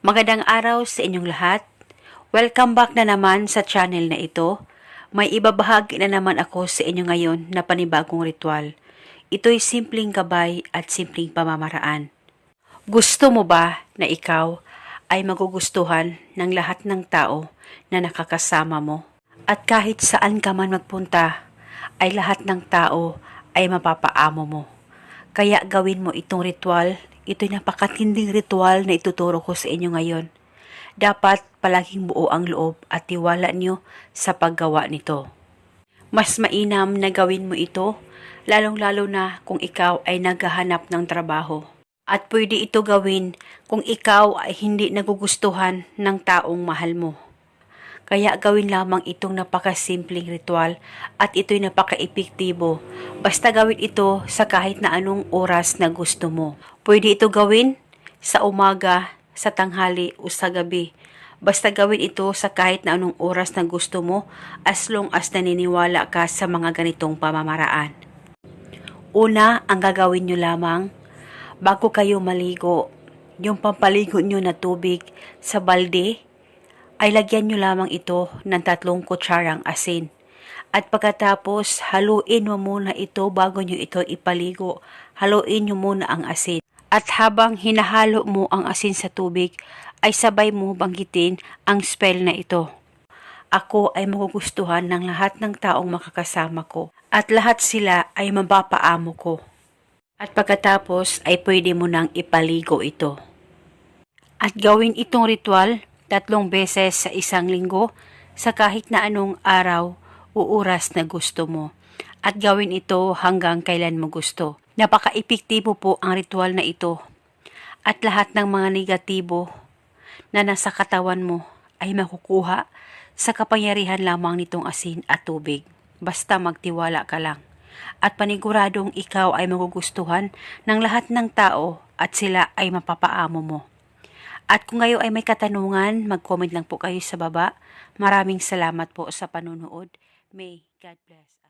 Magandang araw sa inyong lahat. Welcome back na naman sa channel na ito. May ibabahagi na naman ako sa inyo ngayon na panibagong ritual. Ito'y simpleng gabay at simpleng pamamaraan. Gusto mo ba na ikaw ay magugustuhan ng lahat ng tao na nakakasama mo? At kahit saan ka man magpunta, ay lahat ng tao ay mapapaamo mo. Kaya gawin mo itong ritual. Ito'y napakatinding ritual na ituturo ko sa inyo ngayon. Dapat palaging buo ang loob at tiwala niyo sa paggawa nito. Mas mainam na gawin mo ito, lalong-lalo na kung ikaw ay naghahanap ng trabaho. At pwede ito gawin kung ikaw ay hindi nagugustuhan ng taong mahal mo. Kaya gawin lamang itong napakasimpleng ritual at ito'y napaka-epektibo. Basta gawin ito sa kahit na anong oras na gusto mo. Pwede ito gawin sa umaga, sa tanghali o sa gabi. Basta gawin ito sa kahit na anong oras na gusto mo as long as naniniwala ka sa mga ganitong pamamaraan. Una, ang gagawin nyo lamang, bago kayo maligo, yung pampaligo nyo na tubig sa balde, ay lagyan nyo lamang ito ng 3 kutsarang asin. At pagkatapos, haluin mo muna ito bago nyo ito ipaligo. Haluin nyo muna ang asin. At habang hinahalo mo ang asin sa tubig, ay sabay mo banggitin ang spell na ito. Ako ay magugustuhan ng lahat ng taong makakasama ko. At lahat sila ay mapapaamo ko. At pagkatapos ay pwede mo nang ipaligo ito. At gawin itong ritual 3 beses sa isang linggo sa kahit na anong araw o oras na gusto mo. At gawin ito hanggang kailan mo gusto. Napaka-epektibo po ang ritual na ito. At lahat ng mga negatibo na nasa katawan mo ay makukuha sa kapangyarihan lamang nitong asin at tubig. Basta magtiwala ka lang. At paniguradong ikaw ay magugustuhan ng lahat ng tao at sila ay mapapaamo mo. At kung ngayon ay may katanungan, mag-comment lang po kayo sa baba. Maraming salamat po sa panunood. May God bless.